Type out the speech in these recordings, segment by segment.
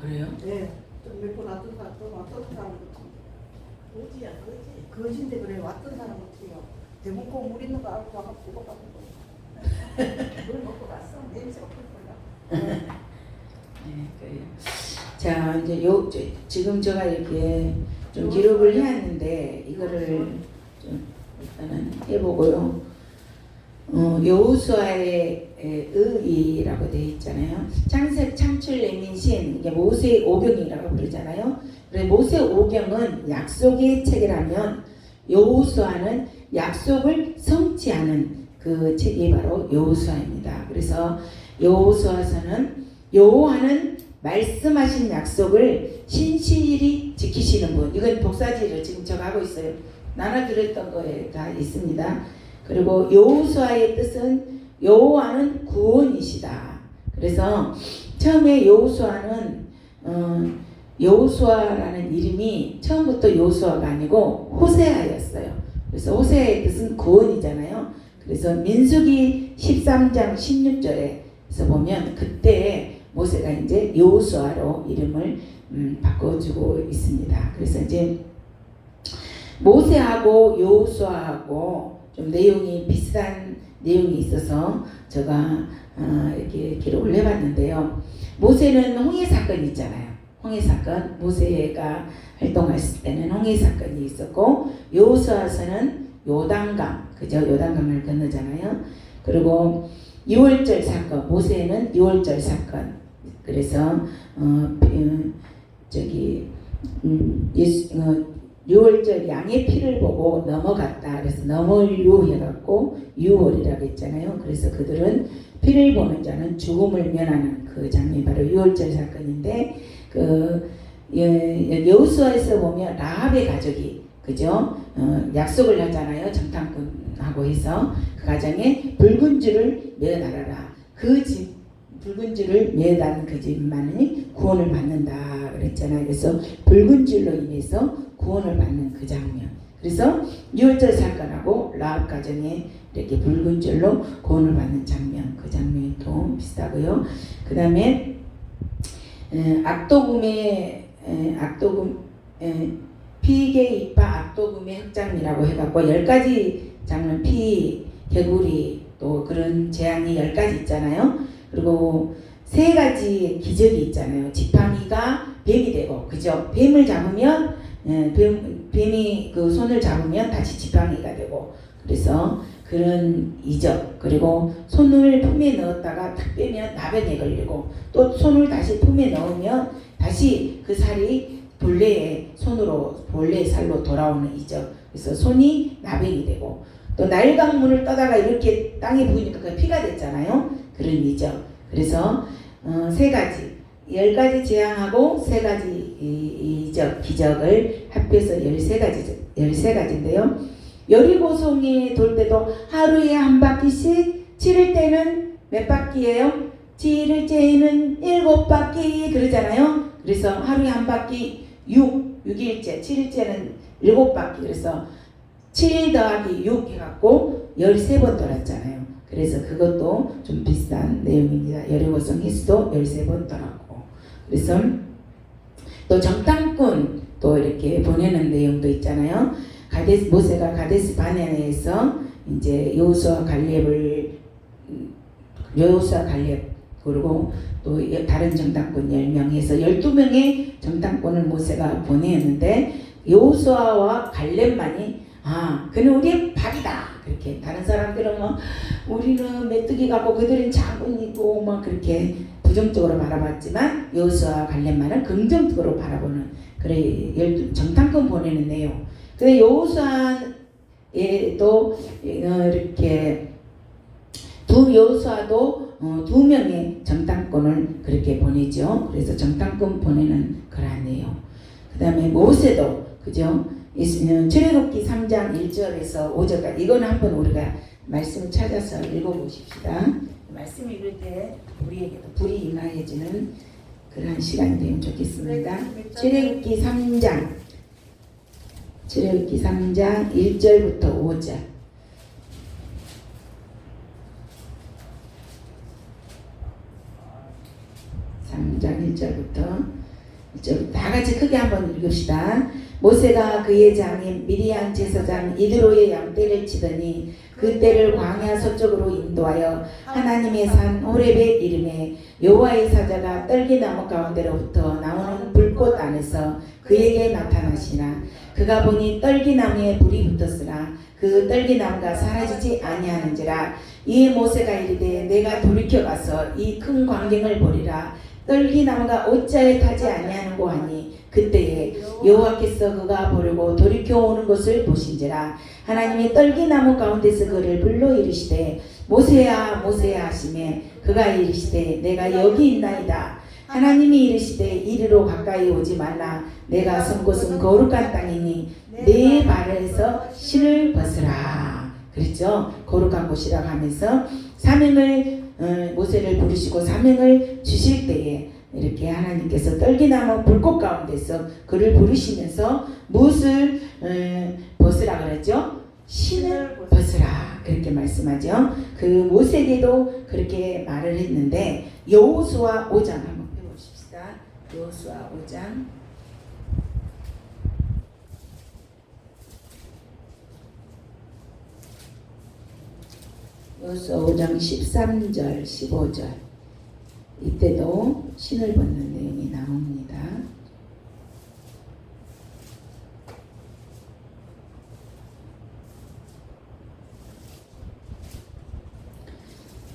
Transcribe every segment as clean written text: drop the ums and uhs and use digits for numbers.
그래요? 네. 몇번 왔던 사람, 또 왔던 사람 거지야, 거지. 거지인데 그래, 왔던 사람 어때요? 대문고 물 있는 거 알고 와서 보고 가는 거. 물 먹고 갔어. 냄새가 풀풀나. 네, 그래요. 자, 이제 지금 제가 이렇게 좀 기록을 해왔는데 이거를 좀 일단은 해보고요. 여호수아의 의라고 되어 있잖아요. 창세, 창출, 내민신, 이게 모세 오경이라고 부르잖아요. 그래서 모세 오경은 약속의 책이라면 여호수아는 약속을 성취하는 그 책이 바로 여호수아입니다. 그래서 여호수아서는 여호와는 말씀하신 약속을 신실히 지키시는 분. 이건 독사지를 지금 제가 하고 있어요. 나눠 드렸던 거에 다 있습니다. 그리고 여호수아의 뜻은 여호와는 구원이시다. 그래서 처음에 여호수아는 여호수아라는 이름이 처음부터 여호수아가 아니고 호세아였어요. 그래서 호세아의 뜻은 구원이잖아요. 그래서 민수기 13장 16절에서 보면 그때 모세가 이제 여호수아로 이름을 바꿔주고 있습니다. 그래서 이제 모세하고 여호수아하고 좀 내용이 비슷한 내용이 있어서 제가 이렇게 기록을 해봤는데요. 모세는 홍해 사건이 있잖아요. 홍해 사건, 모세가 활동했을 때는 홍해 사건이 있었고, 여호수아서는 요단강, 그죠? 요단강을 건너잖아요. 그리고 유월절 사건, 모세는 유월절 사건. 그래서 유월절 양의 피를 보고 넘어갔다. 그래서 넘을유 해갖고 유월이라고 했잖아요. 그래서 그들은 피를 보는 자는 죽음을 면하는 그 장면이 바로 유월절 사건인데, 여호수아에서 보면 라합의 가족이, 그죠? 약속을 하잖아요. 정탐꾼하고 해서 그 가정에 붉은 줄을 매달아라. 붉은 줄을 매단 그 집만이 구원을 받는다 그랬잖아요. 그래서 붉은 줄로 인해서 구원을 받는 그 장면. 그래서 유월절 사건하고 라합 가정에 이렇게 붉은 줄로 구원을 받는 장면, 그 장면이 또 비슷하고요. 그 다음에 피개 이파 악도금의 흑장이라고 해갖고 10가지 장면, 피, 개구리 또 그런 재앙이 10가지 있잖아요. 그리고 3가지 기적이 있잖아요. 지팡이가 뱀이 되고, 그죠? 뱀을 잡으면 뱀이 그 손을 잡으면 다시 지팡이가 되고, 그래서 그런 이적. 그리고 손을 품에 넣었다가 탁 빼면 나병에 걸리고, 또 손을 다시 품에 넣으면 다시 그 살이 본래의 살로 돌아오는 이적. 그래서 손이 나병이 되고, 또 나일강물을 떠다가 이렇게 땅에 부으니까 그 피가 됐잖아요. 그런 이적. 그래서 3가지, 10가지 재앙하고 3가지 이적, 기적을 합해서 13가지인데요. 여리고성에 돌 때도 하루에 한 바퀴씩, 치를 때는 몇 바퀴예요? 치를 때는 7바퀴 그러잖아요. 그래서 하루에 한 바퀴 6일째, 7일째는 7바퀴. 그래서 7 더하기 6 해갖고 13번 돌았잖아요. 그래서 그것도 좀 비슷한 내용입니다. 여리고성 히스도 13번 돌았고. 그래서 또 정탐꾼 또 이렇게 보내는 내용도 있잖아요. 모세가 가데스 바네아에서 이제 여호수아 갈렙 그리고 또 다른 정탐꾼 10명에서 12명의 정탐꾼을 모세가 보내었는데, 여호수아와 갈렙만이 그는 우리의 박이다. 그렇게 다른 사람들은 우리는 메뚜기 같고 그들은 장군이고 그렇게 부정적으로 바라봤지만 여호수아와 갈렙만은 긍정적으로 바라보는 그래 정탐꾼 보내는 내용. 근데 여호수아에도 이렇게 여호수아도 2명의 정탐꾼을 그렇게 보내죠. 그래서 정탐꾼 보내는 그러한 내용. 그 다음에 모세도, 그죠? 출애굽기 3장 1절에서 5절까지 이거는 한번 우리가 말씀을 찾아서 읽어보십시다. 말씀 읽을 때 우리에게도 불이 임하여지는 그러한 시간이 되면 좋겠습니다. 출애굽기 3장 1절부터 5절. 3장 1절부터 다 같이 크게 한번 읽읍시다. 모세가 그의 장인 미디안 제사장 이드로의 양떼를 치더니 그 떼를 광야 서쪽으로 인도하여 하나님의 산 호렙의 이름에 여호와의 사자가 떨기나무 가운데로부터 나오는 불꽃 안에서 그에게 나타나시나 그가 보니 떨기나무에 불이 붙었으나 그 떨기나무가 사라지지 아니하는지라. 이에 모세가 이르되 내가 돌이켜 가서 이 큰 광경을 보리라. 떨기나무가 옷자에 타지 아니하는고 하니 그때에 여호와께서 그가 보려고 돌이켜 오는 것을 보신지라. 하나님이 떨기나무 가운데서 그를 불러 이르시되 모세야 모세야 하시매 그가 이르시되 내가 여기 있나이다. 하나님이 이르시되 이리로 가까이 오지 말라. 내가 선 곳은 거룩한 땅이니 내 발에서 신을 벗으라. 그랬죠. 거룩한 곳이라고 하면서 사명을 모세를 부르시고 사명을 주실 때에 이렇게 하나님께서 떨기나무 불꽃 가운데서 그를 부르시면서 무엇을 벗으라 그랬죠? 신을 벗으라 그렇게 말씀하죠. 그 모세에게도 그렇게 말을 했는데 여호수아 5장 한번 펴봅시다. 여호수아 5장 여호수아 5장 13절 15절 이때도 신을 벗는 내용이 나옵니다.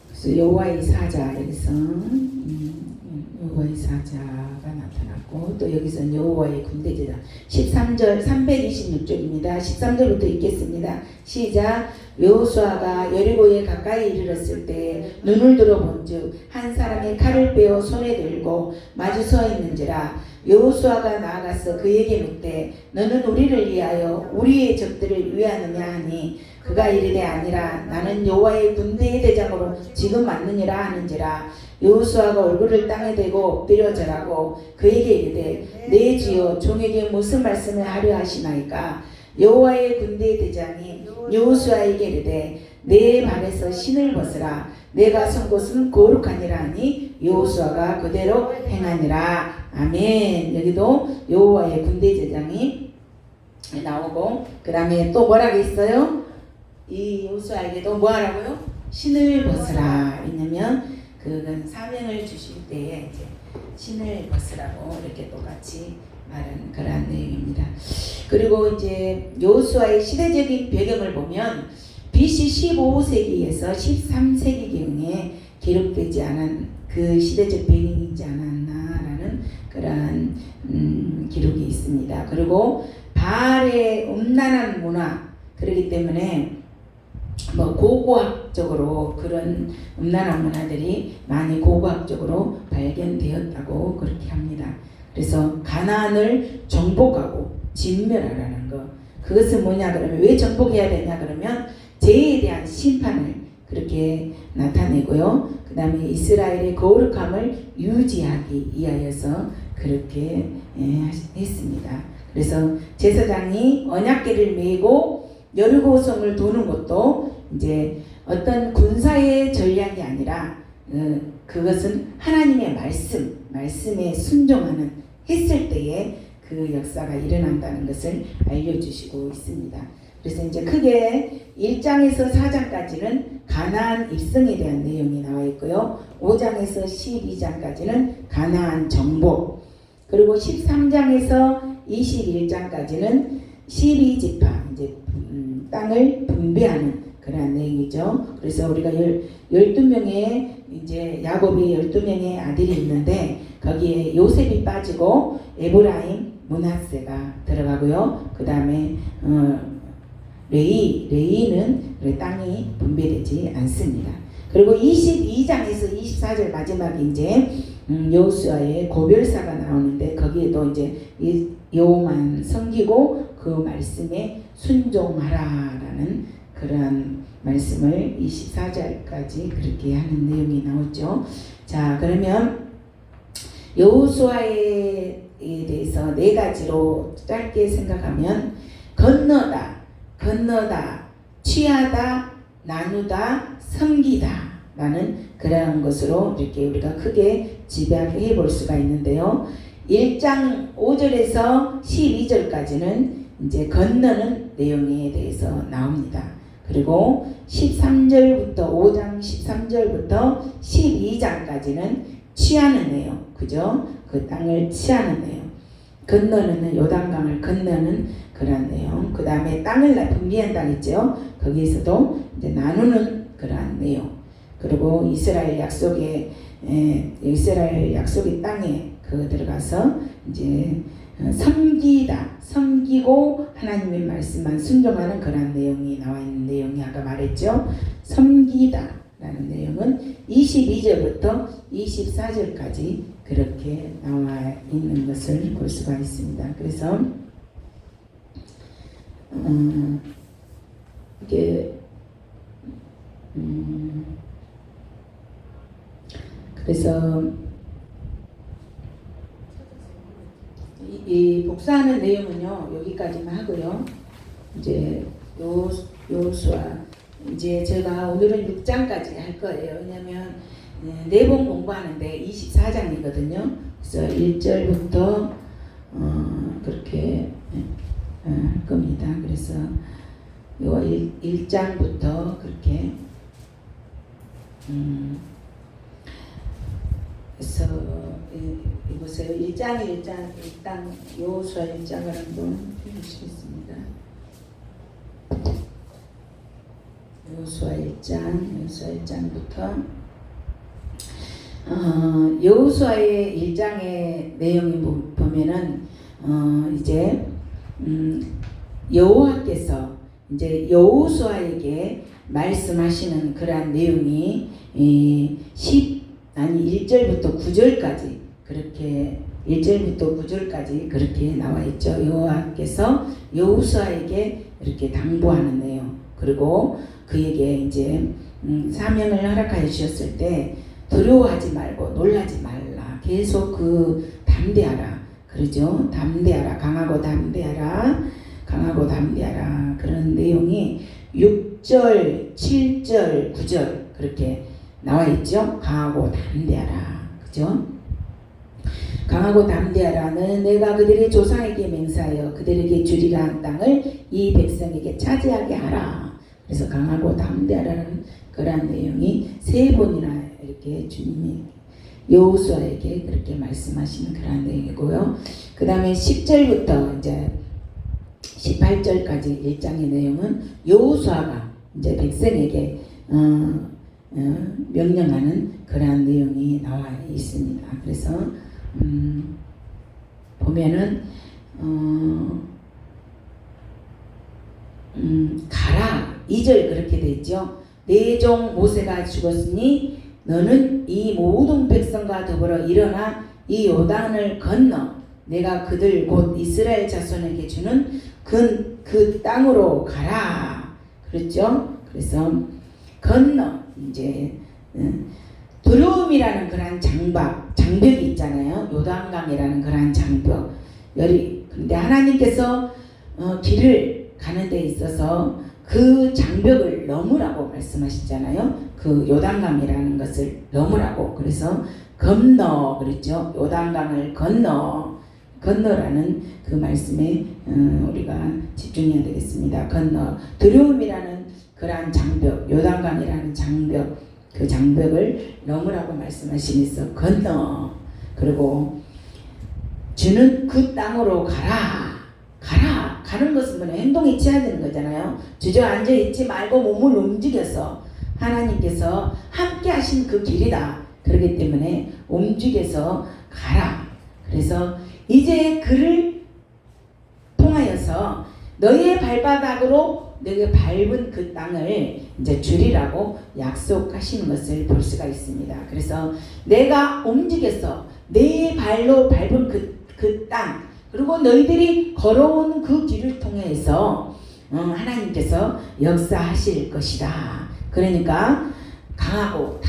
그래서 여호와의 사자 여기서 여호와의 사자가 나타났고 또 여기서 여호와의 군대제자 13절 326쪽입니다. 13절부터 읽겠습니다. 시작. 여호수아가 여리고에 가까이 이르렀을 때 눈을 들어 본즉 한 사람이 칼을 빼어 손에 들고 마주 서 있는지라. 여호수아가 나아가서 그에게 묻되 너는 우리를 위하여 우리의 적들을 위하느냐 하니 그가 이르되 아니라 나는 여호와의 군대의 대장으로 지금 왔느니라 하는지라. 여호수아가 얼굴을 땅에 대고 엎드려 절하고 그에게 이르되 내 주여 종에게 무슨 말씀을 하려 하시나이까. 여호와의 군대의 대장이 여호수아에게 이르되 내 발에서 신을 벗으라. 내가 선 곳은 거룩하니라 하니 여호수아가 그대로 행하니라. 아멘. 여기도 여호와의 군대 대장이 나오고 그 다음에 또 뭐라고 했어요? 이 여호수아에게도 뭐 하라고요? 신을 벗으라. 왜냐면 그건 사명을 주실 때에 이제 신을 벗으라고 이렇게 똑같이 말하는 그러한 내용입니다. 그리고 이제 여호수아의 시대적인 배경을 보면 BC 15세기에서 13세기경에 기록되지 않은 그 시대적 배경이지 않았나라는 그러한 기록이 있습니다. 그리고 바알의 음란한 문화 그렇기 때문에 뭐 고고학적으로 그런 음란한 문화들이 많이 고고학적으로 발견되었다고 그렇게 합니다. 그래서 가나안을 정복하고 진멸하라는 거. 그것은 뭐냐 그러면 왜 정복해야 되냐 그러면 죄에 대한 심판을 그렇게 나타내고요. 그 다음에 이스라엘의 거룩함을 유지하기 위하여서 그렇게 했습니다. 그래서 제사장이 언약궤를 메고 여리고성을 도는 것도 이제 어떤 군사의 전략이 아니라 그것은 하나님의 말씀에 순종하는 했을 때에 그 역사가 일어난다는 것을 알려주시고 있습니다. 그래서 이제 크게 1장에서 4장까지는 가나안 입성에 대한 내용이 나와 있고요. 5장에서 12장까지는 가나안 정복, 그리고 13장에서 21장까지는 12지파 이제 땅을 분배하는 그런 내용이죠. 그래서 우리가 12명의 이제 야곱이 12명의 아들이 있는데 거기에 요셉이 빠지고 에브라임, 므낫세가 들어가고요. 그 다음에 레위는 땅이 분배되지 않습니다. 그리고 22장에서 24절 마지막에 이제 여호수아의 고별사가 나오는데 거기에도 이제 여호만 섬기고 그 말씀에 순종하라라는 그런 말씀을 24절까지 그렇게 하는 내용이 나오죠. 자, 그러면 여호수아에 대해서 네 가지로 짧게 생각하면 건너다, 취하다, 나누다, 섬기다 라는 그러한 것으로 이렇게 우리가 크게 집약해 볼 수가 있는데요. 1장 5절에서 12절까지는 이제 건너는 내용에 대해서 나옵니다. 그리고 13절부터 5장 13절부터 12장까지는 취하는 내용, 그죠? 그 땅을 취하는 내용, 건너는 요단강을 건너는 그런 내용. 그 다음에 땅을 분비한다 했죠. 거기에서도 이제 나누는 그러한 내용. 그리고 이스라엘 약속의 땅에 들어가서 이제 섬기고 하나님의 말씀만 순종하는 그런 내용이 나와 있는 내용이 아까 말했죠. 섬기다라는 내용은 22절부터 24절까지 그렇게 나와 있는 것을 볼 수가 있습니다. 그래서 이게 그래서 이 복사하는 내용은요 여기까지만 하고요. 이제 여호수아 이제 제가 오늘은 6장까지 할 거예요. 왜냐하면 4번 공부하는데 24장이거든요. 그래서 1절부터 그렇게 할 겁니다. 그래서 요 1장부터 그렇게 그래서 보세요. 1장 일단 여호수아 1장을 한번 해주시겠습니다. 여호수아 1장부터 여호수아의 1장의 내용이 보면은 이제 여호와께서 이제 여호수아에게 말씀하시는 그러한 내용이 1절부터 9절까지 그렇게 1절부터 9절까지 그렇게 나와 있죠. 여호와께서 여호수아에게 이렇게 당부하는 내용, 그리고 그에게 이제 사명을 허락하여 주셨을 때 두려워하지 말고 놀라지 말라. 계속 담대하라. 그러죠. 담대하라. 강하고 담대하라. 그런 내용이 6절, 7절, 9절 그렇게 나와 있죠. 강하고 담대하라. 그죠? 강하고 담대하라는 내가 그들의 조상에게 맹세하여 그들에게 주리라 한 땅을 이 백성에게 차지하게 하라. 그래서 강하고 담대하라는 그런 내용이 3번이나 이렇게 주님이 여호수아에게 그렇게 말씀하시는 그런 내용이고요. 그 다음에 10절부터 이제 18절까지 1장의 내용은 여호수아가 이제 백성에게 명령하는 그러한 내용이 나와 있습니다. 그래서 보면은 가라 2절 그렇게 돼 있죠. 내 종 모세가 죽었으니 너는 이 모든 백성과 더불어 일어나 이 요단을 건너 내가 그들 곧 이스라엘 자손에게 주는 그 땅으로 가라. 그렇죠? 그래서 건너 이제 두려움이라는 그런 장벽이 있잖아요. 요단강이라는 그런 장벽. 근데 하나님께서 길을 가는 데 있어서 그 장벽을 넘으라고 말씀하시잖아요. 그 요단강이라는 것을 넘으라고. 그래서 건너 그랬죠. 요단강을 건너라는 그 말씀에 우리가 집중해야 되겠습니다. 건너. 두려움이라는 그러한 장벽, 요단강이라는 장벽, 그 장벽을 넘으라고 말씀하시면서 건너. 그리고 주는 그 땅으로 가라. 가는 것은 뭐냐? 행동이 취해지는 거잖아요. 주저앉아 있지 말고 몸을 움직여서 하나님께서 함께 하신 그 길이다. 그렇기 때문에 움직여서 가라. 그래서 이제 그를 통하여서 너의 발바닥으로 너희가 밟은 그 땅을 이제 주리라고 약속하시는 것을 볼 수가 있습니다. 그래서 내가 움직여서 내 발로 밟은 그 땅, 그리고 너희들이 걸어온 그 길을 통해서 하나님께서 역사하실 것이다. 그러니까 강하고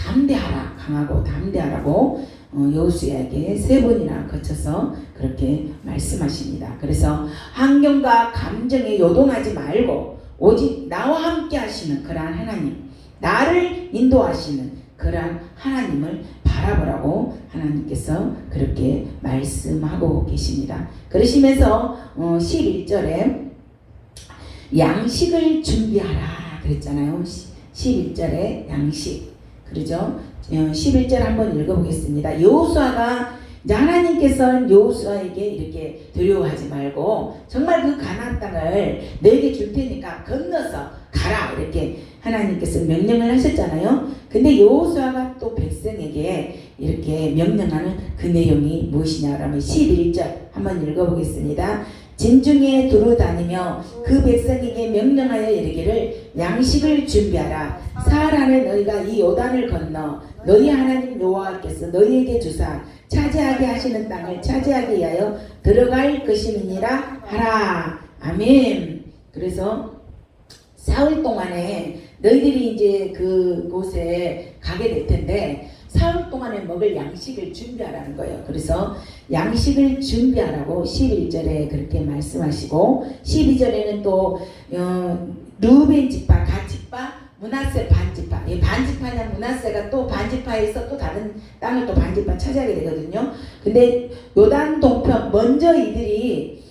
담대하라고 여호수아에게 3번이나 거쳐서 그렇게 말씀하십니다. 그래서 환경과 감정에 요동하지 말고 오직 나와 함께 하시는 그러한 하나님, 나를 인도하시는 그러한 하나님을 바라보라고 하나님께서 그렇게 말씀하고 계십니다. 그러시면서 11절에 양식을 준비하라 그랬잖아요. 11절에 양식. 그러죠? 11절 한번 읽어보겠습니다. 여호수아가 이제 하나님께서는 여호수아에게 이렇게 두려워하지 말고 정말 그 가나안 땅을 너에게 줄 테니까 건너서 가라 이렇게 하나님께서 명령을 하셨잖아요. 근데 여호수아가 또 백성에게 이렇게 명령하는 그 내용이 무엇이냐 그러면 11절 한번 읽어보겠습니다. 진중에 두루 다니며 그 백성에게 명령하여 이르기를 양식을 준비하라. 사흘 안에 너희가 이 요단을 건너 너희 하나님 여호와께서 너희에게 주사 차지하게 하시는 땅을 차지하게 위하여 들어갈 것임이니라 하라. 아멘. 그래서 사흘 동안에 너희들이 이제 그곳에 가게 될 텐데 사흘 동안에 먹을 양식을 준비하라는 거예요. 그래서 양식을 준비하라고 11절에 그렇게 말씀하시고 12절에는 또 르우벤 지파, 갓 지파, 므낫세 반지파. 이 반지파냐 므낫세가 또 반지파에서 또 다른 땅을 또 반지파 차지하게 되거든요. 근데 요단 동편 먼저 이들이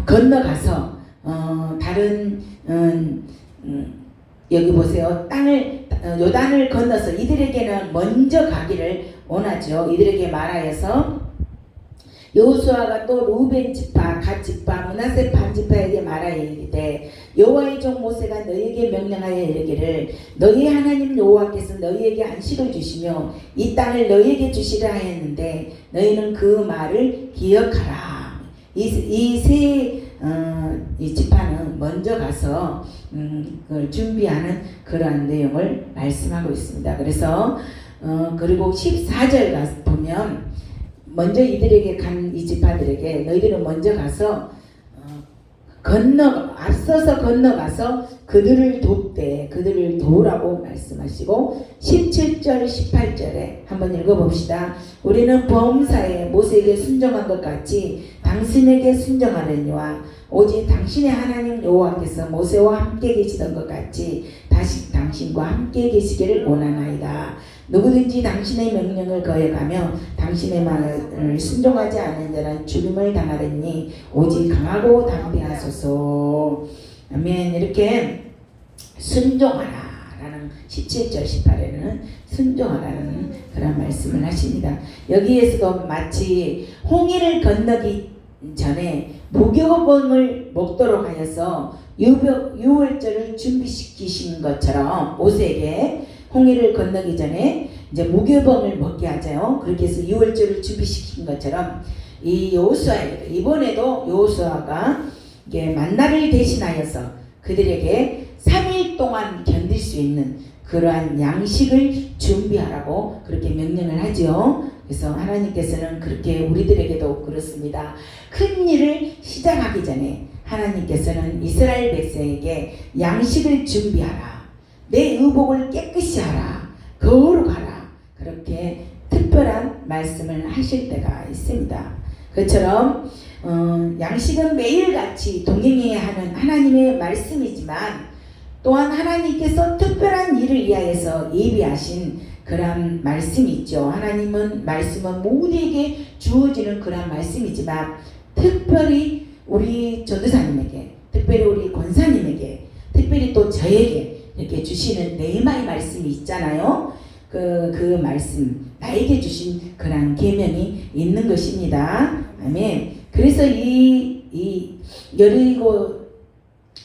건너가서 다른 여기 보세요. 땅을 요단을 건너서 이들에게는 먼저 가기를 원하죠. 이들에게 말하여서 여호수아가 또 루벤 지파, 갓 지파, 므낫세 반지파에게 말하여 이르되 여호와의 종 모세가 너희에게 명령하여 이르기를 너희 하나님 여호와께서 너희에게 안식을 주시며 이 땅을 너희에게 주시라 하였는데 너희는 그 말을 기억하라. 이 지파는 먼저 가서 그걸 준비하는 그러한 내용을 말씀하고 있습니다. 그래서 그리고 14절 가서 보면 먼저 이들에게 간 이 지파들에게 너희들은 먼저 가서 앞서서 건너가서 그들을 돕되 그들을 도우라고 말씀하시고 17절 18절에 한번 읽어봅시다. 우리는 범사에 모세에게 순종한 것 같이 당신에게 순종하느니와 오직 당신의 하나님 여호와께서 모세와 함께 계시던 것 같이 다시 당신과 함께 계시기를 원하나이다. 누구든지 당신의 명령을 거역하며 당신의 말을 순종하지 않는 자는 죽임을 당하리니 오직 강하고 담대하소서. 아멘. 이렇게 순종하라 라는 17절 18에는 순종하라는 그런 말씀을 하십니다. 여기에서도 마치 홍해를 건너기 전에 무교봉을 먹도록 하여서 유월절을 준비시키신 것처럼 모세에게 홍해를 건너기 전에 이제 무교봉을 먹게 하죠. 그렇게 해서 유월절을 준비시킨 것처럼 이 여호수아에게 이번에도 여호수아가 이게 만나를 대신하여서 그들에게 3일 동안 견딜 수 있는 그러한 양식을 준비하라고 그렇게 명령을 하죠. 그래서 하나님께서는 그렇게 우리들에게도 그렇습니다. 큰 일을 시작하기 전에 하나님께서는 이스라엘 백성에게 양식을 준비하라. 내 의복을 깨끗이 하라. 거룩하라. 그렇게 특별한 말씀을 하실 때가 있습니다. 그처럼 양식은 매일같이 동행해야 하는 하나님의 말씀이지만 또한 하나님께서 특별한 일을 위하여서 예비하신 그런 말씀이 있죠. 하나님은 말씀은 모두에게 주어지는 그런 말씀이지만 특별히 우리 전도사님에게, 특별히 우리 권사님에게, 특별히 또 저에게 이렇게 주시는 네마의 말씀이 있잖아요. 그 말씀 나에게 주신 그런 계명이 있는 것입니다. 아멘. 그래서 이 여리고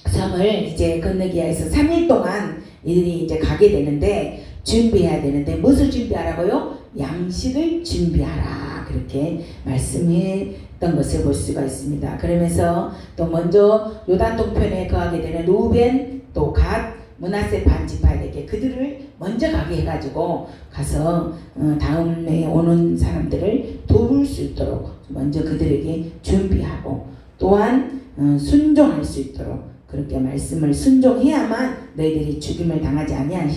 성을 이제 건너기 위해서 3일 동안 이들이 이제 가게 되는데 준비해야 되는데 무엇을 준비하라고요? 양식을 준비하라. 그렇게 말씀했던 것을 볼 수가 있습니다. 그러면서 또 먼저 요단 동편에 거하게 되는 루벤 또 갓 므낫세 반지파에게 그들을 먼저 가게 해가지고 가서 다음에 오는 사람들을 도울 수 있도록 먼저 그들에게 준비하고 또한 순종할 수 있도록 그렇게 말씀을 순종해야만 너희들이 죽임을 당하지 아니할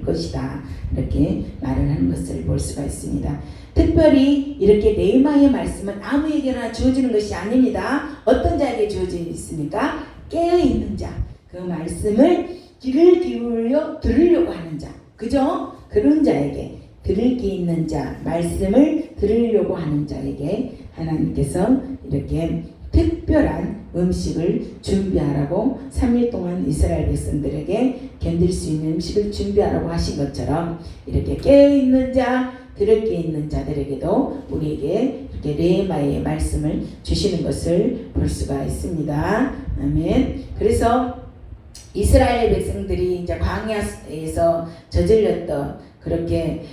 것이다. 이렇게 말을 하는 것을 볼 수가 있습니다. 특별히 이렇게 네마의 말씀은 아무에게나 주어지는 것이 아닙니다. 어떤 자에게 주어져 있습니까? 깨어있는 자. 그 말씀을 귀를 기울여 들으려고 하는 자. 그죠? 그런 자에게 들을 게 있는 자, 말씀을 들으려고 하는 자에게 하나님께서 이렇게 특별한 음식을 준비하라고 3일 동안 이스라엘 백성들에게 견딜 수 있는 음식을 준비하라고 하신 것처럼 이렇게 깨어있는 자, 들을 게 있는 자들에게도 우리에게 이렇게 레마의 말씀을 주시는 것을 볼 수가 있습니다. 아멘. 그래서 이스라엘 백성들이 이제 광야에서 저질렀던 그렇게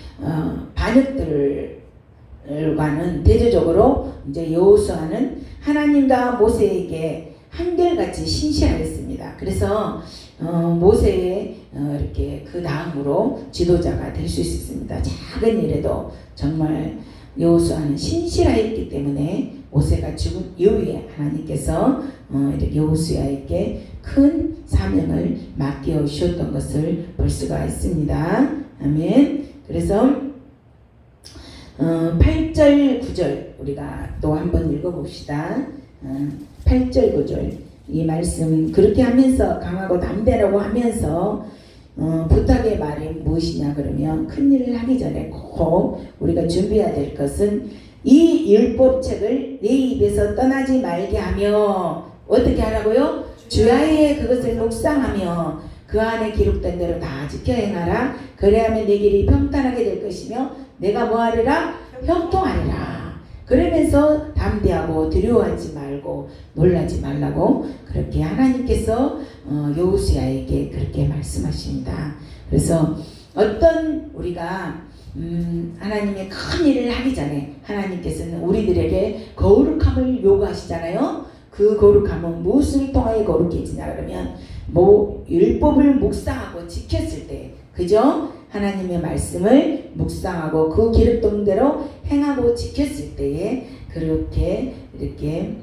반역들과는 대조적으로 이제 여호수아는 하나님과 모세에게 한결같이 신실하였습니다. 그래서 모세의 이렇게 그 다음으로 지도자가 될 수 있었습니다. 작은 일에도 정말 여호수아는 신실하였기 때문에 모세가 죽은 이후에 하나님께서 이렇게 여호수아에게 큰 사명을 맡겨 주셨던 것을 볼 수가 있습니다. 아멘. 그래서 8절 9절 우리가 또 한번 읽어봅시다. 8절 9절 이 말씀 그렇게 하면서 강하고 담대라고 하면서 부탁의 말이 무엇이냐 그러면 큰 일을 하기 전에 꼭 우리가 준비해야 될 것은 이 율법책을 내 입에서 떠나지 말게 하며 어떻게 하라고요? 주야에 그것을 묵상하며 그 안에 기록된 대로 다 지켜 행하라. 그래야만 내 길이 평탄하게 될 것이며 내가 뭐하리라? 형통하리라. 그러면서 담대하고 두려워하지 말고 놀라지 말라고 그렇게 하나님께서 여호수아에게 그렇게 말씀하십니다. 그래서 어떤 우리가 하나님의 큰 일을 하기 전에 하나님께서는 우리들에게 거룩함을 요구하시잖아요. 그 거룩함은 무엇을 통하여 거룩해지냐 그러면 율법을 묵상하고 지켰을 때, 그죠? 하나님의 말씀을 묵상하고 그 기록된 대로 행하고 지켰을 때에 그렇게 이렇게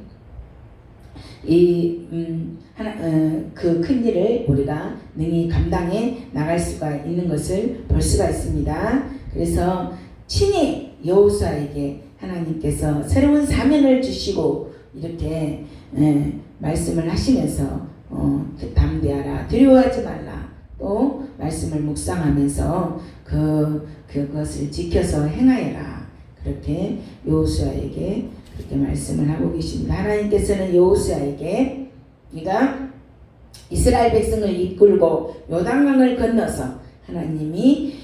그 큰 일을 우리가 능히 감당해 나갈 수가 있는 것을 볼 수가 있습니다. 그래서 친히 여호수아에게 하나님께서 새로운 사명을 주시고 이렇게 말씀을 하시면서 담대하라, 두려워하지 말라, 또 말씀을 묵상하면서 그것을 지켜서 행하여라. 그렇게 여호수아에게 그렇게 말씀을 하고 계십니다. 하나님께서는 여호수아에게 네가 이스라엘 백성을 이끌고 요단강을 건너서 하나님이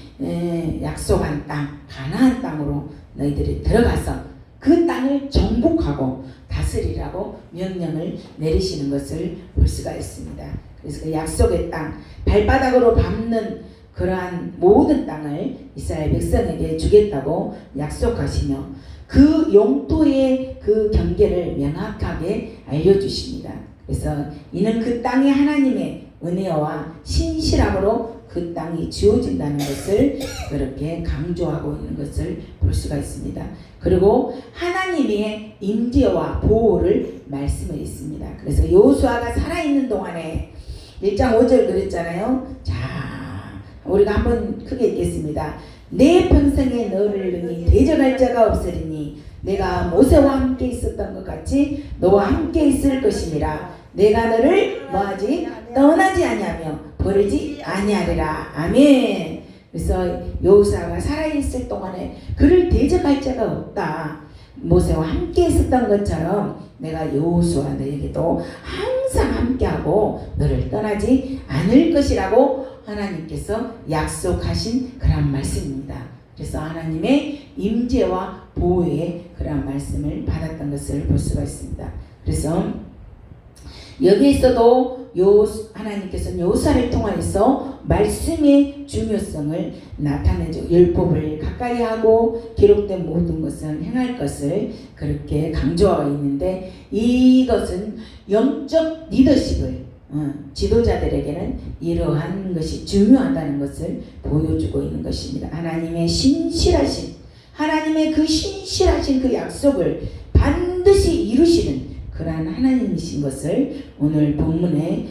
약속한 땅, 가나안 땅으로 너희들이 들어가서 그 땅을 정복하고 다스리라고 명령을 내리시는 것을 볼 수가 있습니다. 그래서 그 약속의 땅, 발바닥으로 밟는 그러한 모든 땅을 이스라엘 백성에게 주겠다고 약속하시며 그 영토의 그 경계를 명확하게 알려주십니다. 그래서 이는 그 땅이 하나님의 은혜와 신실함으로 그 땅이 지어진다는 것을 그렇게 강조하고 있는 것을 볼 수가 있습니다. 그리고 하나님의 임재와 보호를 말씀을 있습니다. 그래서 여호수아가 살아있는 동안에 1장 5절 그랬잖아요. 자, 우리가 한번 크게 읽겠습니다. 내 평생에 너를 능히 대적할 자가 없으리니 내가 모세와 함께 있었던 것 같이 너와 함께 있을 것이니라. 내가 너를 뭐하지? 떠나지 아니하며 버리지 아니하리라. 아멘. 그래서 여호수아가 살아있을 동안에 그를 대적할 자가 없다. 모세와 함께 있었던 것처럼 내가 여호수아 너에게도 항상 함께하고 너를 떠나지 않을 것이라고 하나님께서 약속하신 그런 말씀입니다. 그래서 하나님의 임재와 보호의 그런 말씀을 받았던 것을 볼 수가 있습니다. 그래서 여기에서도 하나님께서는 여호수아를 통하여서 말씀의 중요성을 나타내죠. 율법을 가까이 하고 기록된 모든 것을 행할 것을 그렇게 강조하고 있는데 이것은 영적 리더십을 지도자들에게는 이러한 것이 중요하다는 것을 보여주고 있는 것입니다. 하나님의 하나님의 그 신실하신 그 약속을 반드시 이루시는 그러한 하나님이신 것을 오늘 본문의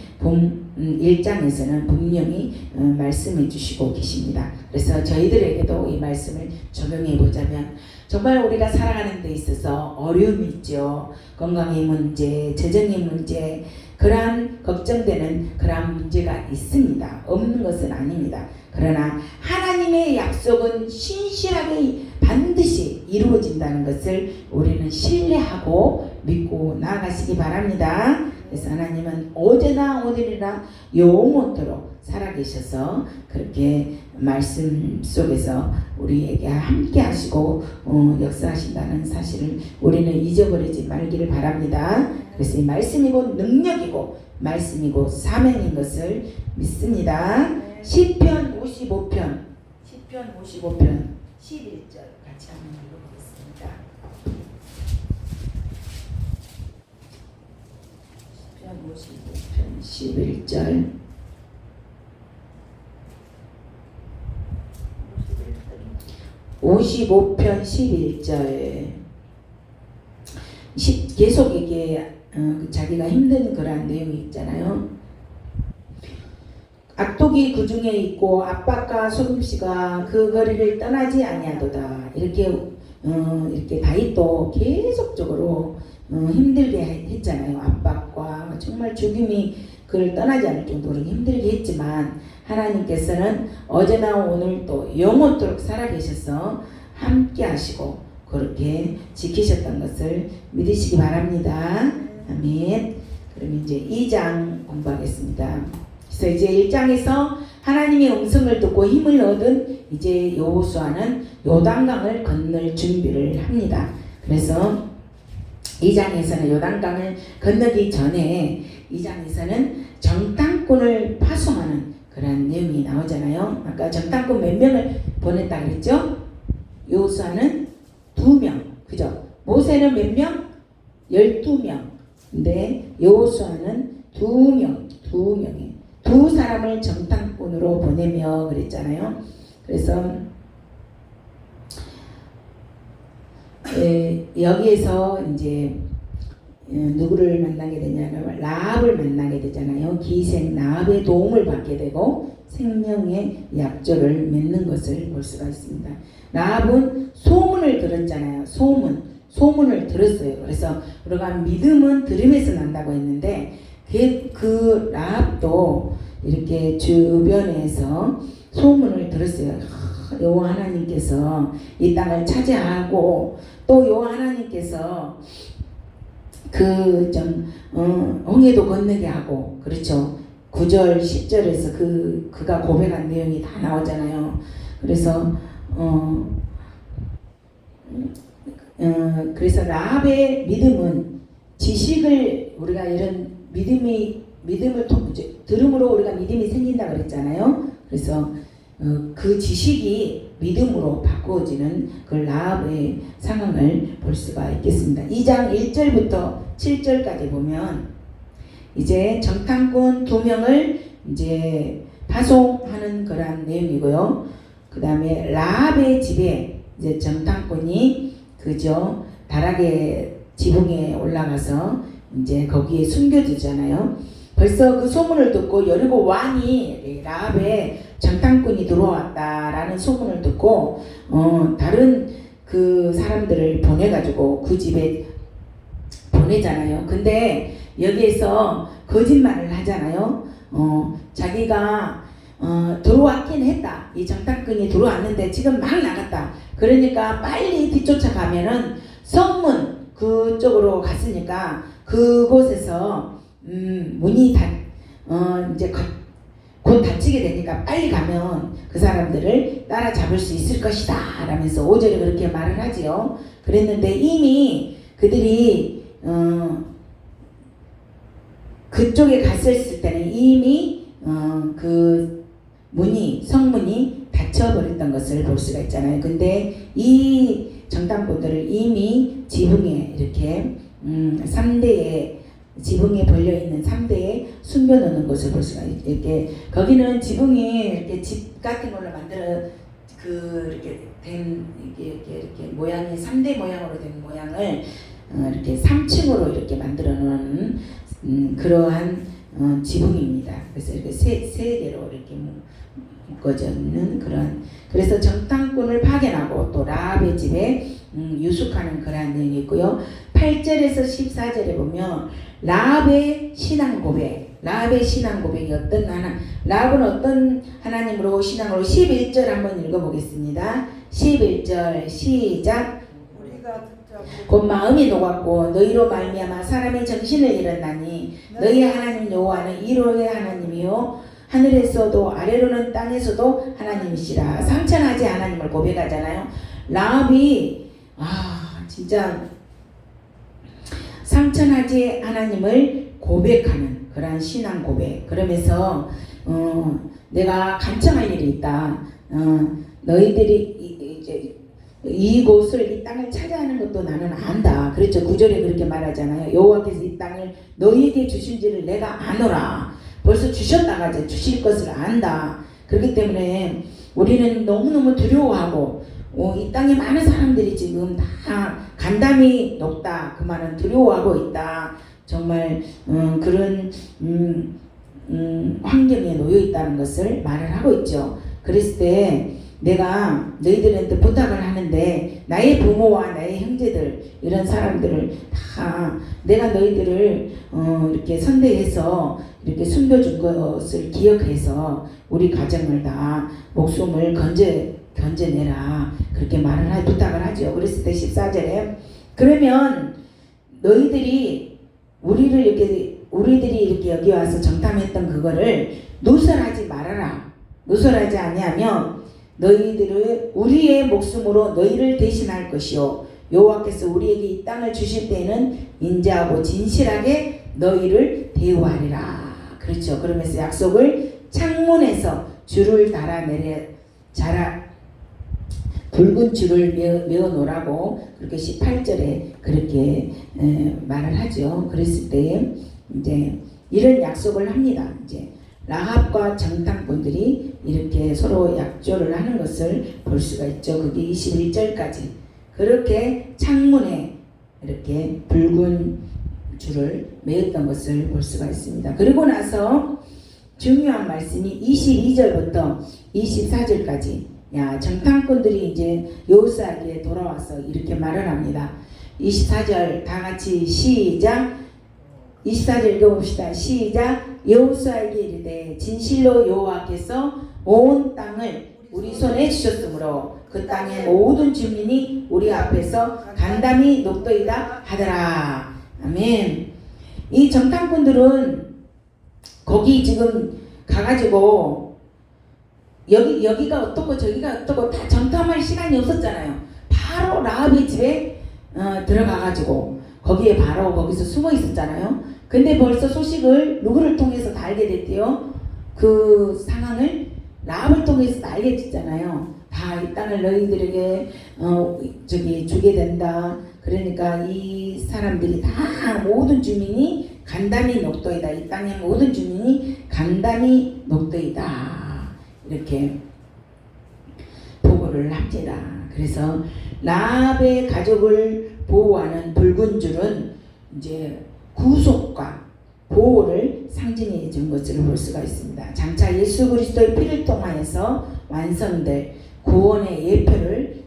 1장에서는 분명히 말씀해 주시고 계십니다. 그래서 저희들에게도 이 말씀을 적용해 보자면 정말 우리가 살아가는 데 있어서 어려움이 있죠. 건강의 문제, 재정의 문제, 그러한 걱정되는 그러한 문제가 있습니다. 없는 것은 아닙니다. 그러나 하나님의 약속은 신실하게 반드시 이루어진다는 것을 우리는 신뢰하고 믿고 나아가시기 바랍니다. 그래서 하나님은 어제나 오늘이나 영원토록 살아계셔서 그렇게 말씀 속에서 우리에게 함께 하시고 역사하신다는 사실을 우리는 잊어버리지 말기를 바랍니다. 그래서 이 말씀이고 능력이고 말씀이고 사명인 것을 믿습니다. 시편 55편 11절 같이 한번 읽어보겠습니다. 시편 55편 11절 55편 11절 계속 이게 자기가 힘든 그러한 내용이 있잖아요. 악독이 그 중에 있고 압박과 속임수가 그 거리를 떠나지 아니하도다. 이렇게 다윗도 계속적으로 힘들게 했잖아요. 압박과 정말 죽임이 그를 떠나지 않을 정도로 힘들게 했지만 하나님께서는 어제나 오늘도 영원토록 살아계셔서 함께 하시고 그렇게 지키셨던 것을 믿으시기 바랍니다. 아멘. 그럼 이제 2장 공부하겠습니다. 그래서 이제 1장에서 하나님의 음성을 듣고 힘을 얻은 이제 여호수아는 요단강을 건널 준비를 합니다. 그래서 2장에서는 요단강을 건너기 전에 2장에서는 정탐꾼을 파송하는 그런 내용이 나오잖아요. 아까 정탐꾼 몇 명을 보냈다 그랬죠? 여호수아는 2명, 그죠? 모세는 몇 명? 12명. 근데 여호수아는 2명이 두 사람을 정탐꾼으로 보내며 그랬잖아요. 그래서 여기에서 이제 누구를 만나게 되냐면 라합을 만나게 되잖아요. 기생 라합의 도움을 받게 되고 생명의 약조를 맺는 것을 볼 수가 있습니다. 라합은 소문을 들었잖아요. 소문을 들었어요. 그래서 우리가 믿음은 들음에서 난다고 했는데 그 라합도 이렇게 주변에서 소문을 들었어요. 여호와 하나님께서 이 땅을 차지하고 또 여호와 하나님께서 홍해도 건너게 하고 그렇죠. 9절 10절에서 그가 고백한 내용이 다 나오잖아요. 그래서 그래서 라합의 믿음은 지식을 우리가 이런 믿음을 들음으로 우리가 믿음이 생긴다 그랬잖아요. 그래서 그 지식이 믿음으로 바꾸어지는 그 라합의 상황을 볼 수가 있겠습니다. 2장 1절부터 7절까지 보면 이제 정탐꾼 2명을 이제 파송하는 그런 내용이고요. 그 다음에 라합의 집에 이제 정탐꾼이 그저 다락의 지붕에 올라가서 이제 거기에 숨겨두잖아요. 벌써 그 소문을 듣고 여리고 왕이 라합의 정탐꾼이 들어왔다라는 소문을 듣고 다른 그 사람들을 보내가지고 그 집에 보내잖아요. 근데 여기에서 거짓말을 하잖아요. 자기가 들어왔긴 했다. 이 정탐꾼이 들어왔는데 지금 막 나갔다. 그러니까 빨리 뒤쫓아가면은 성문 그쪽으로 갔으니까 그곳에서 문이 이제 곧 닫히게 되니까 빨리 가면 그 사람들을 따라잡을 수 있을 것이다 라면서 5절에 그렇게 말을 하지요. 그랬는데 이미 그들이 그쪽에 갔을 때는 이미 그 성문이 닫혀버렸던 것을 볼 수가 있잖아요. 근데 이 정탐꾼들을 이미 지붕에 이렇게 3대에 지붕에 벌려있는 3대에 숨겨놓는 것을 볼 수가 이렇게 거기는 지붕이 이렇게 집 같은 걸로 만들어 이렇게 된 이렇게 모양이 3대 모양으로 된 모양을 이렇게 3층으로 이렇게 만들어 놓은 그러한 지붕입니다. 그래서 이렇게 세 개로 이렇게 묶어져 있는 그런, 그래서 정탐꾼을 파견하고 또 라합의 집에 유숙하는 그런 내용이 있고요. 8절에서 14절에 보면 라합의 신앙 고백, 라합의 신앙 고백이 어떤 라합은 어떤 하나님으로 신앙으로 11절 한번 읽어보겠습니다. 11절 시작. 우리가 듣자 곧 마음이 녹았고 너희로 말미암아 사람의 정신을 잃었나니 너희 하나님 여호와는 이로의 하나님이요 하늘에서도 아래로는 땅에서도 하나님이시라. 상천하지 하나님을 고백하잖아요. 라합이 진짜 상천하지 하나님을 고백하는 그런 신앙 고백. 그러면서 내가 간청할 일이 있다. 너희들이 이곳을 이 땅을 차지하는 것도 나는 안다. 그렇죠. 9절에 그렇게 말하잖아요. 여호와께서 이 땅을 너희에게 주신지를 내가 아노라. 벌써 주셨다가 이제 주실 것을 안다. 그렇기 때문에 우리는 너무너무 두려워하고 이 땅에 많은 사람들이 지금 다 간담이 높다. 그 말은 두려워하고 있다. 정말 그런 환경에 놓여 있다는 것을 말을 하고 있죠. 그랬을 때 내가 너희들한테 부탁을 하는데 나의 부모와 나의 형제들 이런 사람들을 다 내가 너희들을 이렇게 선대해서 이렇게 숨겨준 것을 기억해서 우리 가정을 다 목숨을 건져내라 그렇게 말을 부탁을 하죠. 그랬을 때 14절에 그러면 너희들이 우리들이 이렇게 여기 와서 정탐했던 그거를 누설하지 말아라. 누설하지 아니하면 너희들을 우리의 목숨으로 너희를 대신할 것이요 여호와께서 우리에게 이 땅을 주실 때에는 인자하고 진실하게 너희를 대우하리라. 그렇죠. 그러면서 약속을 창문에서 줄을 붉은 줄을 메어 놓으라고 그렇게 18절에 그렇게 말을 하죠. 그랬을 때 이제 이런 약속을 합니다. 이제 라합과 정탐꾼들이 이렇게 서로 약조를 하는 것을 볼 수가 있죠. 그게 21절까지 그렇게 창문에 이렇게 붉은 줄을 메었던 것을 볼 수가 있습니다. 그리고 나서 중요한 말씀이 22절부터 24절까지 정탐꾼들이 이제 여호수아에게 돌아와서 이렇게 말을 합니다. 24절 다 같이 시작. 24절 읽어봅시다. 시작. 여호수아에게 이르되 진실로 여호와께서 온 땅을 우리 손에 주셨으므로 그 땅의 모든 주민이 우리 앞에서 간담이 녹도이다 하더라. 아멘. 이 정탐꾼들은 거기 지금 가가지고 여기가 어떻고 저기가 어떻고 다 정탐할 시간이 없었잖아요. 바로 라합의 집에 들어가가지고 거기에 바로 거기서 숨어 있었잖아요. 근데 벌써 소식을 누구를 통해서 다 알게 됐대요. 그 상황을 라합을 통해서 다 알게 됐잖아요. 다 이 땅을 너희들에게 주게 된다. 그러니까 이 사람들이 다 모든 주민이 간담이 녹도이다. 이 땅의 모든 주민이 간담이 녹도이다. 이렇게 보고를 합니다. 그래서 라합의 가족을 보호하는 붉은 줄은 이제 구속과 보호를 상징해 준 것을 볼 수가 있습니다. 장차 예수 그리스도의 피를 통하여서 완성될 구원의 예표를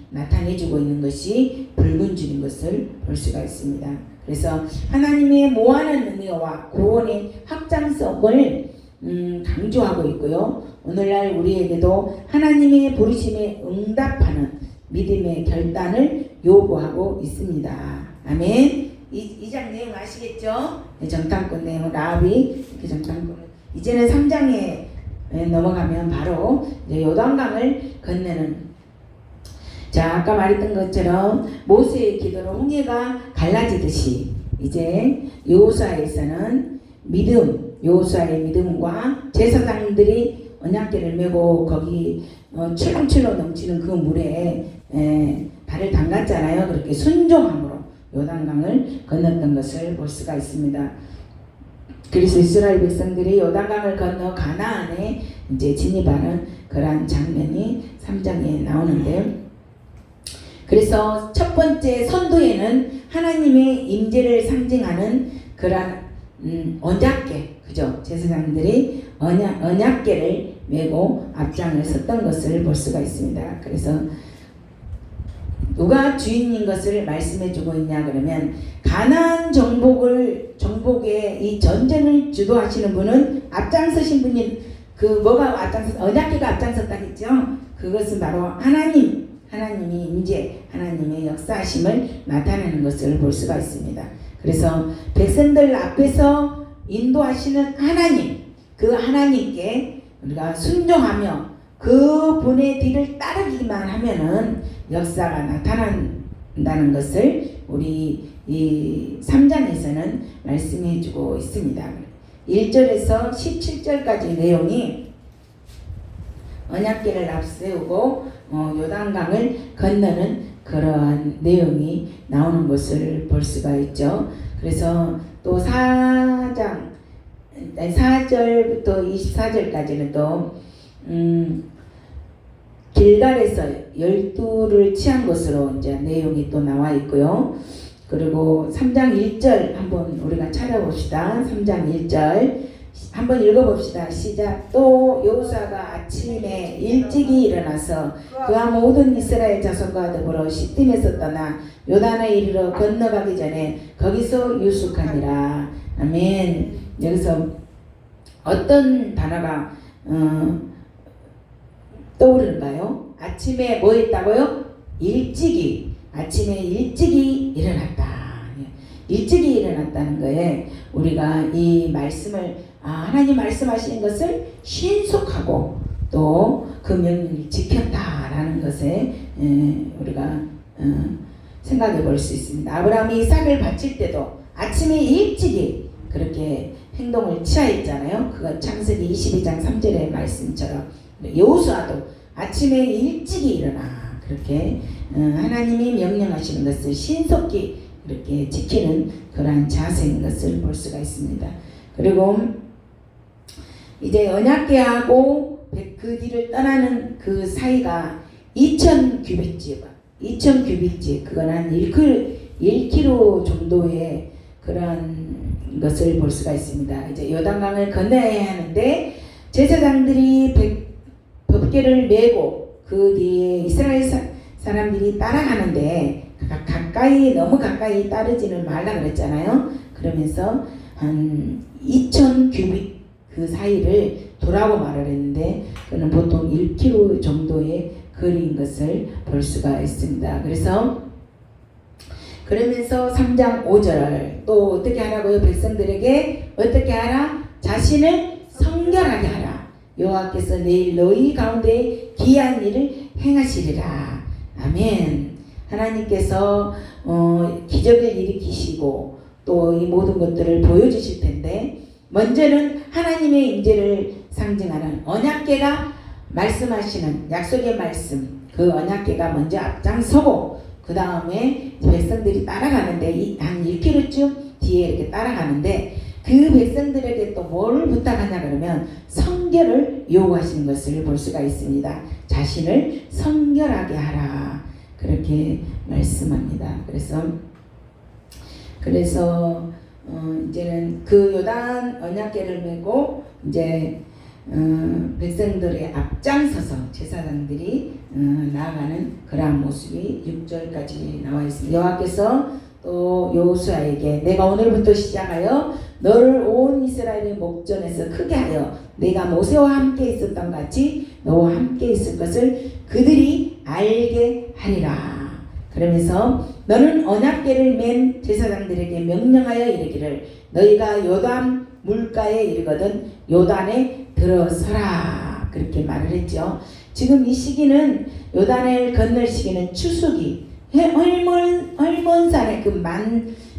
나타내 주고 있는 것이 붉은 줄인 것을 볼 수가 있습니다. 그래서 하나님의 모하는 은혜와 구원의 확장성을 강조하고 있고요. 오늘날 우리에게도 하나님의 부르심에 응답하는 믿음의 결단을 요구하고 있습니다. 아멘. 이 장 내용 아시겠죠? 정탐꾼 내용 라합이 이렇게 정탐꾼. 이제는 3장에 넘어가면 바로 이제 요단강을 건너는. 자, 아까 말했던 것처럼 모세의 기도로 홍해가 갈라지듯이 이제 여호수아에서는 여호수아의 믿음과 제사장들이 언약궤를 메고 거기 출렁출렁 넘치는 그 물에 발을 담갔잖아요. 그렇게 순종함으로 요단강을 건넜던 것을 볼 수가 있습니다. 그래서 이스라엘 백성들이 요단강을 건너 가나안에 이제 진입하는 그러한 장면이 3장에 나오는데, 그래서 첫 번째 선도에는 하나님의 임재를 상징하는 그러한 언약궤, 그죠? 제사장들이 언약궤를 메고 앞장을 섰던 것을 볼 수가 있습니다. 그래서 누가 주인인 것을 말씀해주고 있냐 그러면 가나안 정복의 이 전쟁을 주도하시는 분은 앞장서신 분이 언약궤가 앞장섰다 했죠. 그것은 바로 하나님이 이제 하나님의 역사하심을 나타내는 것을 볼 수가 있습니다. 그래서 백성들 앞에서 인도하시는 하나님, 그 하나님께 우리가 순종하며 그 분의 뒤를 따르기만 하면은 역사가 나타난다는 것을 우리 이 3장에서는 말씀해 주고 있습니다. 1절에서 17절까지 내용이 언약궤를 앞세우고 요단강을 건너는 그러한 내용이 나오는 것을 볼 수가 있죠. 그래서 또 4절부터 24절까지는 또 길갈에서 12를 취한 것으로 이제 내용이 또 나와 있고요. 그리고 3장 1절 한번 우리가 찾아봅시다. 3장 1절 한번 읽어봅시다. 시작. 또 여호수아가 아침에 일찍이 일어나서 그와 모든 이스라엘 자손과 더불어 시팀에서 떠나 요단에 이르러 건너가기 전에 거기서 유숙하니라. 아멘. 여기서 어떤 단어가 떠오르는가요? 아침에 뭐 했다고요? 아침에 일찍이 일어났다. 일찍이 일어났다는 거에 우리가 이 말씀을 하나님 말씀하시는 것을 신속하고 또 그 명령을 지켰다라는 것에 우리가 생각해 볼 수 있습니다. 아브라함이 이삭을 바칠 때도 아침에 일찍이 그렇게 행동을 취하였잖아요. 그건 창세기 22장 3절의 말씀처럼 여호수아도 아침에 일찍이 일어나 그렇게 하나님이 명령하시는 것을 신속히 이렇게 지키는 그러한 자세인 것을 볼 수가 있습니다. 그리고 이제 언약궤하고 그 뒤를 떠나는 그 사이가 2,000규빗지 그건 한 1km 정도의 그런 것을 볼 수가 있습니다. 이제 요단강을 건너야 하는데 제사장들이 법궤를 메고 그 뒤에 이스라엘 사람들이 따라가는데 너무 가까이 따르지는 말라 그랬잖아요. 그러면서 한 2,000규빗 그 사이를 도라고 말을 했는데 그는 보통 1km 정도의 거리인 것을 볼 수가 있습니다. 그러면서 3장 5절 또 어떻게 하라고요? 백성들에게 어떻게 하라? 자신을 성결하게 하라. 여호와께서 내일 너희 가운데 기이한 일을 행하시리라. 아멘. 하나님께서 기적을 일으키시고 또 이 모든 것들을 보여주실 텐데 먼저는 하나님의 임재를 상징하는 언약궤가 말씀하시는 약속의 말씀 그 언약궤가 먼저 앞장서고 그 다음에 백성들이 따라가는데 한 1km쯤 뒤에 이렇게 따라가는데 그 백성들에게 또 뭘 부탁하냐 그러면 성결을 요구하시는 것을 볼 수가 있습니다. 자신을 성결하게 하라 그렇게 말씀합니다. 그래서 이제는 그 요단 언약궤를 메고 이제 백성들의 앞장서서 제사장들이 나아가는 그러한 모습이 6절까지 나와 있습니다. 여호와께서 또 여호수아에게 내가 오늘부터 시작하여 너를 온 이스라엘의 목전에서 크게 하여 내가 모세와 함께 있었던 같이 너와 함께 있을 것을 그들이 알게 하리라. 그러면서 너는 언약궤를 맨 제사장들에게 명령하여 이르기를 너희가 요단 물가에 이르거든 요단에 들어서라 그렇게 말을 했죠. 지금 이 시기는 요단을 건널 시기는 추수기 헐몬산의 그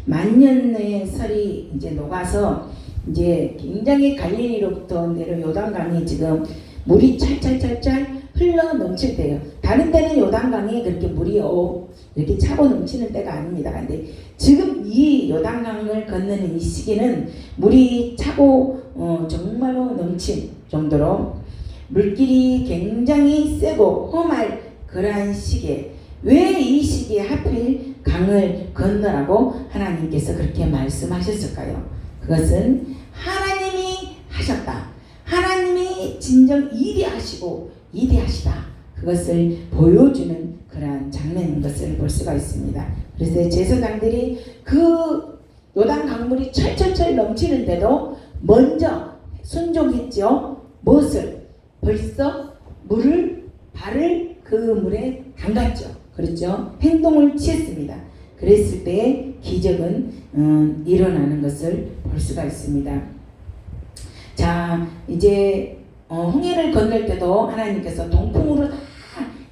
만년의 설이 이제 녹아서 이제 굉장히 갈릴리로부터 내려 요단강이 지금 물이 찰찰찰찰 흘러 넘칠 때예요. 다른 때는 요단강이 그렇게 물이 이렇게 차고 넘치는 때가 아닙니다. 근데 지금 이 요단강을 건너는 이 시기는 물이 차고 정말로 넘칠 정도로 물길이 굉장히 세고 험할 그러한 시기에 왜 이 시기에 하필 강을 건너라고 하나님께서 그렇게 말씀하셨을까요? 그것은 하나님이 하셨다. 하나님이 진정 이대하시고 이대하시다. 그것을 보여주는 그러한 장면인 것을 볼 수가 있습니다. 그래서 제사장들이 그 요단 강물이 철철철 넘치는데도 먼저 순종했죠. 무엇을? 벌써 발을 그 물에 담갔죠. 그렇죠? 행동을 취했습니다. 그랬을 때 기적은 일어나는 것을 볼 수가 있습니다. 자, 이제 홍해를 건널 때도 하나님께서 동풍으로 다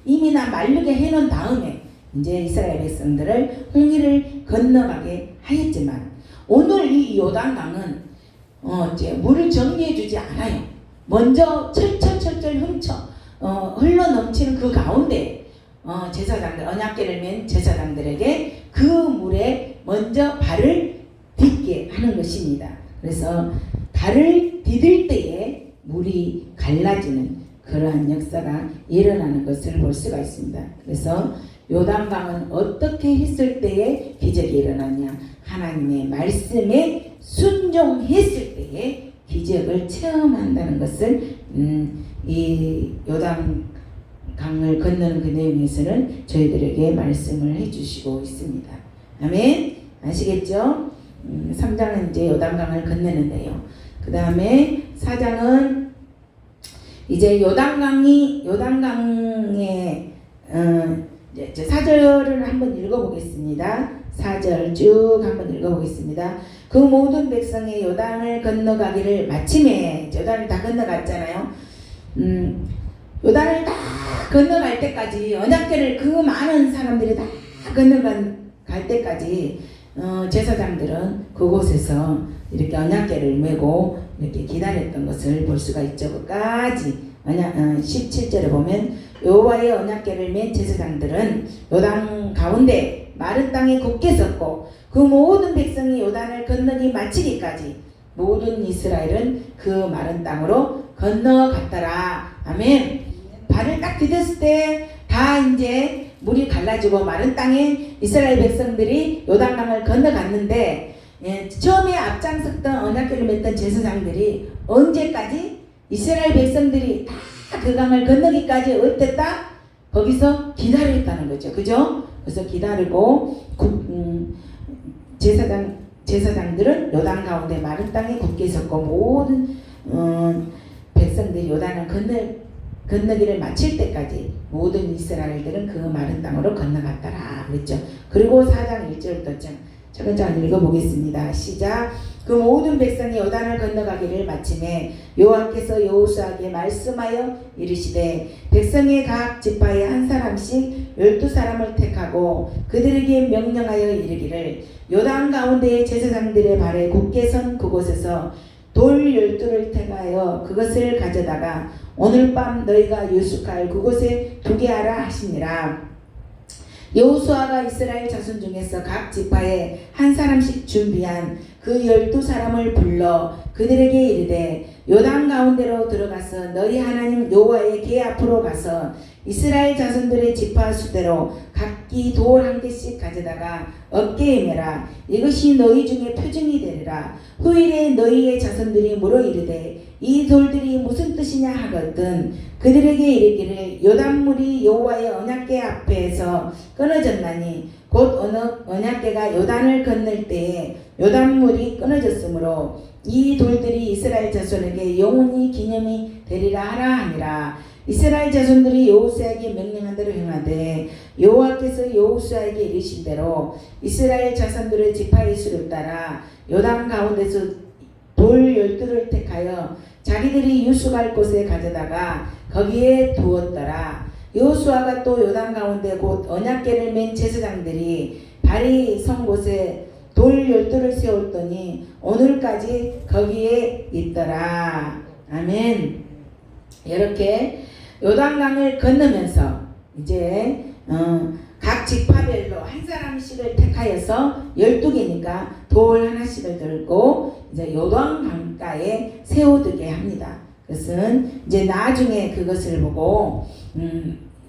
이미 다 마르게 해놓은 다음에 이제 이스라엘 백성들을 홍해를 건너가게 하였지만 오늘 이 요단강은 이제 물을 정리해주지 않아요. 먼저 철철철철 흘러 넘치는 그 가운데 제사장들, 언약궤를 맨 제사장들에게 그 물에 먼저 발을 딛게 하는 것입니다. 그래서 발을 디딜 때에 물이 갈라지는 그러한 역사가 일어나는 것을 볼 수가 있습니다. 그래서 요단강은 어떻게 했을 때에 기적이 일어났냐? 하나님의 말씀에 순종했을 때에 기적을 체험한다는 것을 이 요단강을 건너는 그 내용에서는 저희들에게 말씀을 해주시고 있습니다. 아멘. 아시겠죠? 3장은 이제 요단강을 건너는데요. 그 다음에 4장은 이제 요단강에 4절을 한번 읽어보겠습니다. 4절 쭉 한번 읽어보겠습니다. 그 모든 백성이 요단을 건너가기를 마침에 요단을 다 건너갔잖아요. 요단을 다 건너갈 때까지 언약궤를 그 많은 사람들이 다 건너갈 때까지 제사장들은 그곳에서 이렇게 언약궤를 메고 이렇게 기다렸던 것을 볼 수가 있죠. 끝까지 17절에 보면 여호와의 언약궤를 맨 제사장들은 요단 가운데 마른 땅에 굳게 섰고 그 모든 백성이 요단을 건너기 마치기까지 모든 이스라엘은 그 마른 땅으로 건너갔더라. 아멘. 발을 딱 디뎠을 때 다 이제 물이 갈라지고 마른 땅에 이스라엘 백성들이 요단강을 건너갔는데 처음에 앞장섰던 언약궤를 맸던 제사장들이 언제까지? 이스라엘 백성들이 다 그 강을 건너기까지 어땠다? 거기서 기다렸다는 거죠. 그죠? 그래서 기다리고 제사장들은 요단 가운데 마른 땅에 굳게 섰고 모든 백성들이 요단을 건너기를 마칠 때까지 모든 이스라엘들은 그 마른 땅으로 건너갔더라 그랬죠. 그리고 4장 1절부터 차근차근 읽어보겠습니다. 시작. 그 모든 백성이 요단을 건너가기를 마침에 여호와께서 여호수아에게 말씀하여 이르시되 백성의 각 지파에 한 사람씩 12사람을 택하고 그들에게 명령하여 이르기를 요단 가운데의 제사장들의 발에 굳게 선 그곳에서 돌 12를 택하여 그것을 가져다가 오늘 밤 너희가 유숙할 그곳에 두게 하라 하시니라. 여호수아가 이스라엘 자손 중에서 각 지파에 한 사람씩 준비한 그 12사람을 불러 그들에게 이르되 요단 가운데로 들어가서 너희 하나님 여호와의 궤 앞으로 가서 이스라엘 자손들의 지파 수대로 각기 돌 한 개씩 가져다가 어깨에 매라. 이것이 너희 중에 표징이 되리라. 후일에 너희의 자손들이 물어 이르되 이 돌들이 무슨 뜻이냐 하거든 그들에게 이르기를 요단물이 여호와의 언약궤 앞에서 끊어졌나니 곧 언약궤가 요단을 건널 때에 요단물이 끊어졌으므로 이 돌들이 이스라엘 자손에게 영원히 기념이 되리라 하라 하니라. 이스라엘 자손들이 여호수아에게 명령한 대로 행하되 여호와께서 여호수아에게 이르신 대로 이스라엘 자손들의 지파의 수를 따라 요단 가운데서 돌 12를 택하여 자기들이 유숙할 곳에 가져다가 거기에 두었더라. 여호수아가 또 요단 가운데 곧 언약궤를 맨 제사장들이 발이 선 곳에 돌 12를 세웠더니 오늘까지 거기에 있더라. 아멘. 이렇게 요단강을 건너면서 이제 각 지파별로 한 사람씩을 택하여서 12개니까 돌 하나씩을 들고 이제 요단강가에 세워두게 합니다. 그것은 이제 나중에 그것을 보고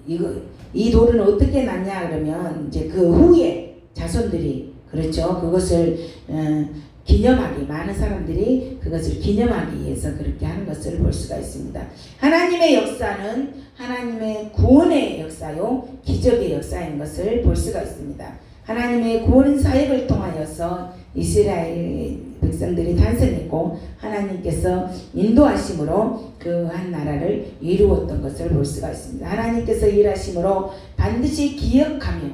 이 돌은 어떻게 났냐 그러면 이제 그 후에 자손들이 그렇죠. 그것을 기념하기, 많은 사람들이 그것을 기념하기 위해서 그렇게 하는 것을 볼 수가 있습니다. 하나님의 역사는 하나님의 구원의 역사요, 기적의 역사인 것을 볼 수가 있습니다. 하나님의 구원 사역을 통하여서 이스라엘 백성들이 탄생했고 하나님께서 인도하심으로 그 한 나라를 이루었던 것을 볼 수가 있습니다. 하나님께서 일하심으로 반드시 기억하며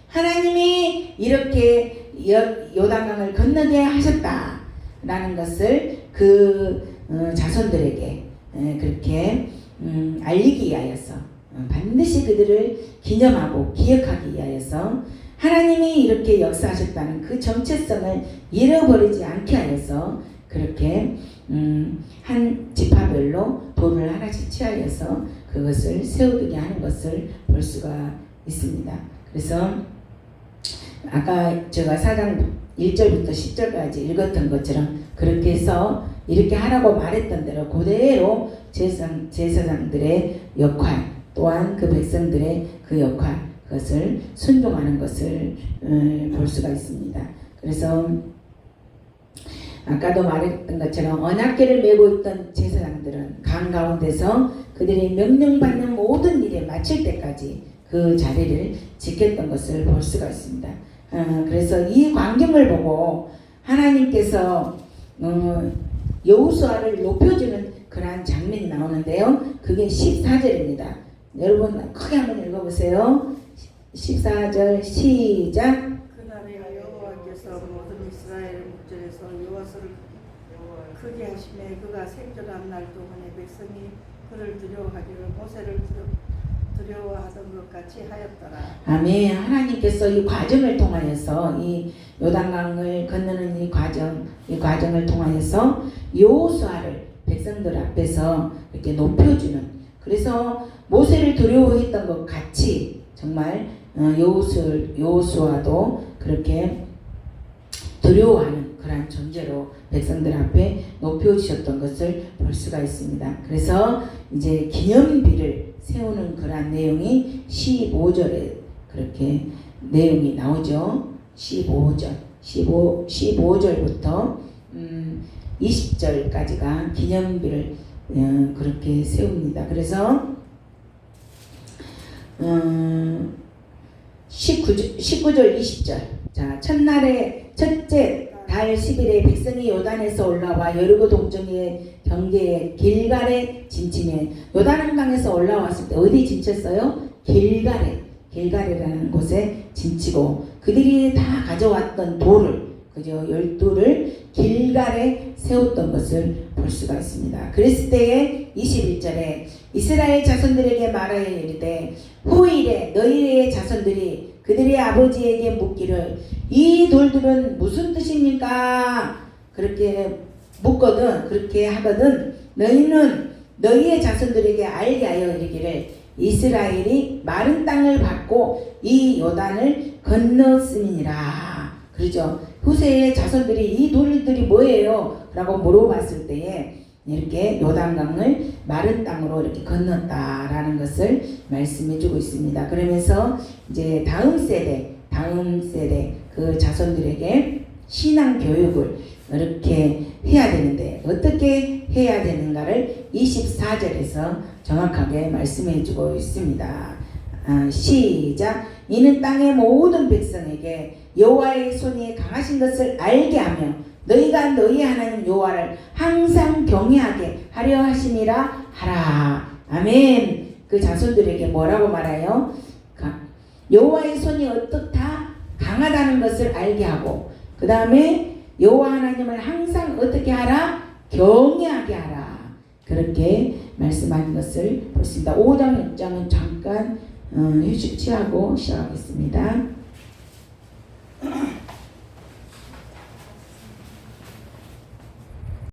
하나님이 이렇게 요단강을 건너게 하셨다라는 것을 그 자손들에게 그렇게 알리기 위하여서 반드시 그들을 기념하고 기억하기 위하여서 하나님이 이렇게 역사하셨다는 그 정체성을 잃어버리지 않게 하여서 그렇게 한 지파별로 돌을 하나씩 취하여서 그것을 세우게 하는 것을 볼 수가 있습니다. 그래서 아까 제가 4장 1절부터 10절까지 읽었던 것처럼 그렇게 해서 이렇게 하라고 말했던 대로 그대로 제사장들의 역할 또한 그 백성들의 그 역할 그것을 순종하는 것을 볼 수가 있습니다. 그래서 아까도 말했던 것처럼 언약궤를 메고 있던 제사장들은 강 가운데서 그들이 명령받는 모든 일에 마칠 때까지 그 자리를 지켰던 것을 볼 수가 있습니다. 그래서 이 광경을 보고 하나님께서 여호수아를 높여주는 그러한 장면이 나오는데요. 그게 14절입니다. 여러분 크게 한번 읽어보세요. 14절 시작. 그날에 여호와께서 모든 이스라엘 목전에서 여호와를 크게 하시매 그가 생존한 날 동안에 백성이 그를 두려워하기를 모세를 두려워하던 것 같이 하였더라. 아멘. 하나님께서 이 과정을 통하여서 이 요단강을 건너는 이 과정을 통하여서 여호수아를 백성들 앞에서 이렇게 높여주는, 그래서 모세를 두려워했던 것 같이 정말 여호수아도 그렇게 두려워하는 그러한 존재로 백성들 앞에 높여주셨던 것을 볼 수가 있습니다. 그래서 이제 기념비를 세우는 그러한 내용이 15절에 그렇게 내용이 나오죠. 15절부터 20절까지가 기념비를 그렇게 세웁니다. 그래서 19절 20절. 자, 첫날에 첫째 달 10일에 백성이 요단에서 올라와 여리고 동쪽의 경계에 길갈에 진치매, 요단강에서 올라왔을 때 어디 진쳤어요? 길갈이라는 곳에 진치고 그들이 다 가져왔던 돌을, 그죠? 12를 길갈에 세웠던 것을 볼 수가 있습니다. 그랬을 때에 21절에 이스라엘 자손들에게 말하여 이르되 후일에 너희의 자손들이 그들의 아버지에게 묻기를 이 돌들은 무슨 뜻입니까? 그렇게 묻거든, 그렇게 하거든 너희는 너희의 자손들에게 알게 하여 이르기를 이스라엘이 마른 땅을 받고 이 요단을 건넜음이니라. 그러죠. 후세의 자손들이 이 돌들이 뭐예요? 라고 물어봤을 때에 이렇게 요단강을 마른 땅으로 이렇게 건넜다라는 것을 말씀해주고 있습니다. 그러면서 이제 다음 세대 그 자손들에게 신앙 교육을 이렇게 해야 되는데 어떻게 해야 되는가를 24절에서 정확하게 말씀해주고 있습니다. 시작. 이는 땅의 모든 백성에게 여호와의 손이 강하신 것을 알게 하며 너희가 너희 하나님 여호와를 항상 경외하게 하려 하심이라 하라. 아멘. 그 자손들에게 뭐라고 말해요? 여호와의 손이 어떻다? 강하다는 것을 알게 하고 그 다음에 여호와 하나님을 항상 어떻게 하라? 경외하게 하라. 그렇게 말씀하는 것을 볼 수 있습니다. 5장 6장은 잠깐 휴식 취하고 시작하겠습니다.